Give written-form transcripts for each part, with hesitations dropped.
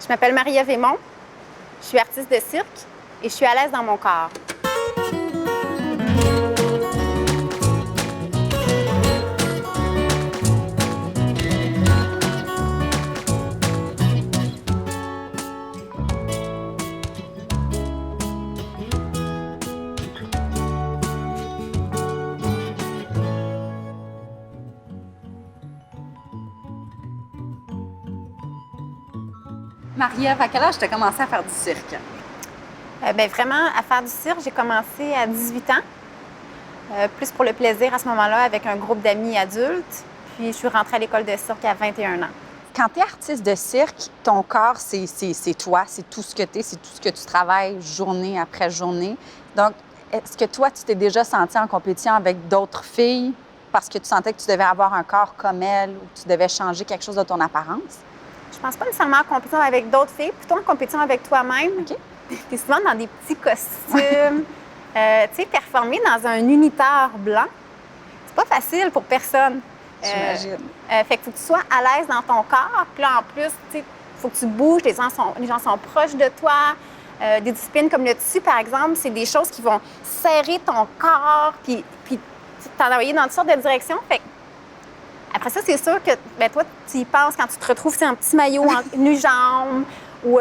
Je m'appelle Maria Vémont, je suis artiste de cirque et je suis à l'aise dans mon corps. Maria, à quel âge tu as commencé à faire du cirque? Vraiment, à faire du cirque, j'ai commencé à 18 ans, plus pour le plaisir à ce moment-là avec un groupe d'amis adultes. Puis je suis rentrée à l'école de cirque à 21 ans. Quand tu es artiste de cirque, ton corps, c'est toi, c'est tout ce que tu es, c'est tout ce que tu travailles journée après journée. Donc, est-ce que toi, tu t'es déjà sentie en compétition avec d'autres filles parce que tu sentais que tu devais avoir un corps comme elles ou que tu devais changer quelque chose de ton apparence? Je pense pas nécessairement en compétition avec d'autres filles, plutôt en compétition avec toi-même. OK. Tu es souvent dans des petits costumes, tu sais, performer dans un unitaire blanc, c'est pas facile pour personne. J'imagine. Fait qu'il faut que tu sois à l'aise dans ton corps. Puis là, en plus, tu sais, il faut que tu bouges, les gens sont proches de toi. Des disciplines comme le tissu, par exemple, c'est des choses qui vont serrer ton corps, puis t'envoyer dans toutes sortes de directions. Fait que après ça, c'est sûr que toi, tu y penses quand tu te retrouves en petit maillot, en nu-jambe, ou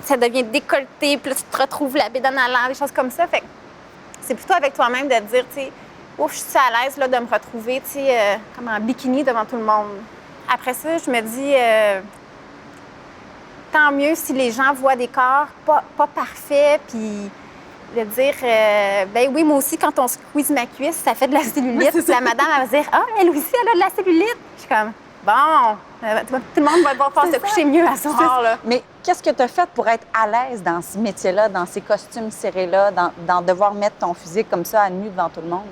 ça devient décolleté, puis là, tu te retrouves la bédaine à l'air, des choses comme ça. Fait que c'est plutôt avec toi-même de te dire, tu sais, ouf, je suis à l'aise là, de me retrouver, tu sais, comme en bikini devant tout le monde. Après ça, je me dis, tant mieux si les gens voient des corps pas parfaits, puis de dire, ben oui, moi aussi, quand on squeeze ma cuisse, ça fait de la cellulite. Puis la madame, elle va dire, ah, elle aussi, elle a de la cellulite. Je suis comme, bon, tout le monde va pouvoir se coucher mieux à ce soir, là. Mais qu'est-ce que tu as fait pour être à l'aise dans ce métier-là, dans ces costumes serrés-là, dans devoir mettre ton physique comme ça à nu devant tout le monde?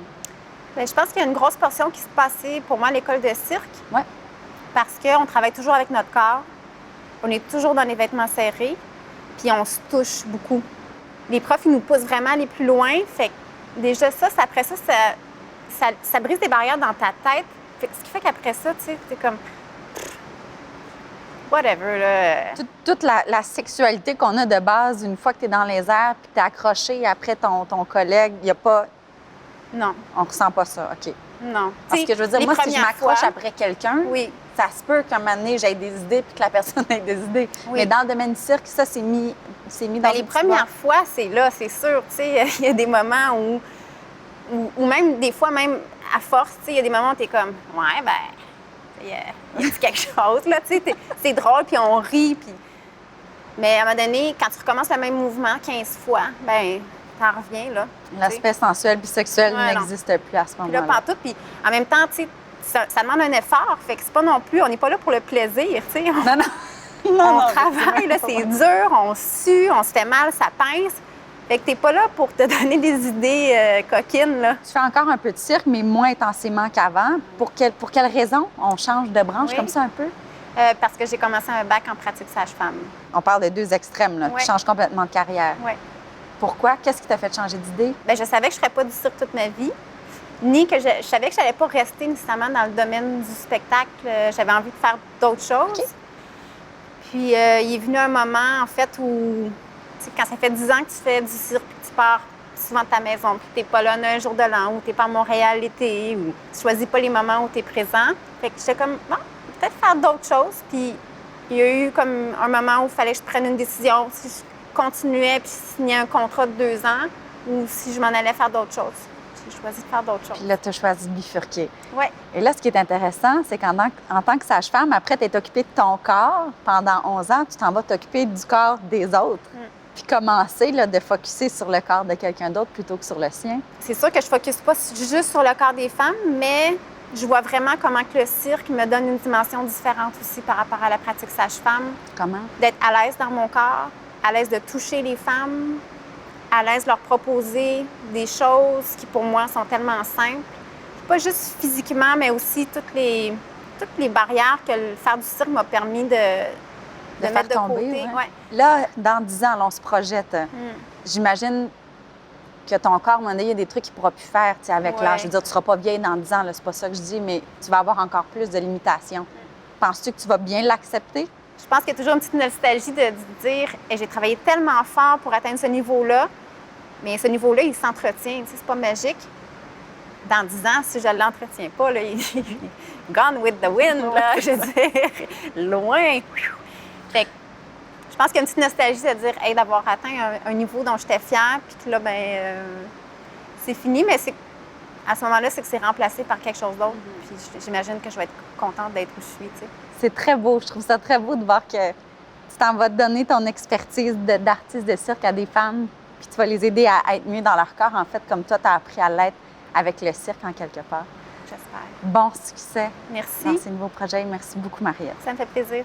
Bien, je pense qu'il y a une grosse portion qui se passait pour moi à l'école de cirque. Oui. Parce qu'on travaille toujours avec notre corps. On est toujours dans les vêtements serrés, puis on se touche beaucoup. Les profs, ils nous poussent vraiment à aller plus loin. Fait que déjà après ça brise des barrières dans ta tête. Ce qui fait qu'après ça, tu sais, t'es comme... whatever, là. Toute la sexualité qu'on a de base, une fois que tu es dans les airs puis tu es accroché après ton collègue, il n'y a pas... Non. On ressent pas ça, OK. Non. Parce que je veux dire, moi, si je m'accroche après quelqu'un, oui, ça se peut qu'à un moment donné, j'aie des idées puis que la personne ait des idées. Oui. Mais dans le domaine du cirque, ça, c'est mis dans les premières fois, c'est là, c'est sûr. Tu sais, il y a des moments où même des fois, même à force, tu sais, il y a des moments où tu es comme, ouais, ben, il y a quelque chose, là, tu sais, c'est drôle, puis on rit, puis... Mais à un moment donné, quand tu recommences le même mouvement 15 fois, ben t'en reviens, là. L'aspect sensuel puis sexuel n'existe plus à ce moment-là. Puis là, pantoute, puis en même temps, tu sais, ça demande un effort, fait que c'est pas non plus, on n'est pas là pour le plaisir, tu sais. Non. On travaille, là, c'est dur, on sue, on se fait mal, ça pince. Fait que t'es pas là pour te donner des idées coquines, là. Tu fais encore un peu de cirque, mais moins intensément qu'avant. Pour quelle raison on change de branche comme ça un peu? Parce que j'ai commencé un bac en pratique sage-femme. On parle de deux extrêmes, là. Tu changes complètement de carrière. Oui. Pourquoi? Qu'est-ce qui t'a fait changer d'idée? Bien, je savais que je ne ferais pas du cirque toute ma vie, ni que je savais que je n'allais pas rester nécessairement dans le domaine du spectacle. J'avais envie de faire d'autres choses. Okay. Puis, il est venu un moment, en fait, où, quand ça fait 10 ans que tu fais du cirque, puis tu pars souvent de ta maison, puis tu n'es pas là un jour de l'an, ou tu n'es pas à Montréal l'été, ou tu ne choisis pas les moments où tu es présent. Fait que j'étais comme, bon, peut-être faire d'autres choses. Puis, il y a eu comme un moment où il fallait que je prenne une décision. Si je continuais puis signais un contrat de 2 ans, ou si je m'en allais faire d'autres choses. J'ai choisi de faire d'autres choses. Puis là, tu as choisi de bifurquer. Oui. Et là, ce qui est intéressant, c'est qu'en tant que sage-femme, après, tu es occupée de ton corps pendant 11 ans, tu t'en vas t'occuper du corps des autres. Puis commencer là, de focusser sur le corps de quelqu'un d'autre plutôt que sur le sien. C'est sûr que je ne focus pas juste sur le corps des femmes, mais je vois vraiment comment que le cirque me donne une dimension différente aussi par rapport à la pratique sage-femme. Comment? D'être à l'aise dans mon corps, à l'aise de toucher les femmes, à l'aise de leur proposer des choses qui, pour moi, sont tellement simples. Pas juste physiquement, mais aussi toutes les barrières que le faire du cirque m'a permis de mettre de tomber, côté. Ouais. Ouais. Là, dans 10 ans, là, on se projette. J'imagine que ton corps, à un moment donné, il y a des trucs qu'il ne pourra plus faire avec l'âge. Je veux dire, tu ne seras pas vieille dans 10 ans, là, c'est pas ça que je dis, mais tu vas avoir encore plus de limitations. Penses-tu que tu vas bien l'accepter? Je pense qu'il y a toujours une petite nostalgie de dire hey, j'ai travaillé tellement fort pour atteindre ce niveau-là, mais ce niveau-là, il s'entretient. C'est pas magique. Dans 10 ans, si je ne l'entretiens pas, là, il est gone with the wind, là, je veux dire, loin. Fait que, je pense qu'il y a une petite nostalgie de dire hey, d'avoir atteint un niveau dont j'étais fière, puis que là, c'est fini, mais à ce moment-là, c'est que c'est remplacé par quelque chose d'autre. Puis j'imagine que je vais être contente d'être où je suis, tu sais. C'est très beau. Je trouve ça très beau de voir que tu t'en vas donner ton expertise d'artiste de cirque à des femmes, puis tu vas les aider à être mieux dans leur corps, en fait, comme toi, tu as appris à l'être avec le cirque, en quelque part. J'espère. Bon succès Merci. dans ces nouveaux projets. Merci beaucoup, Mariette. Ça me fait plaisir.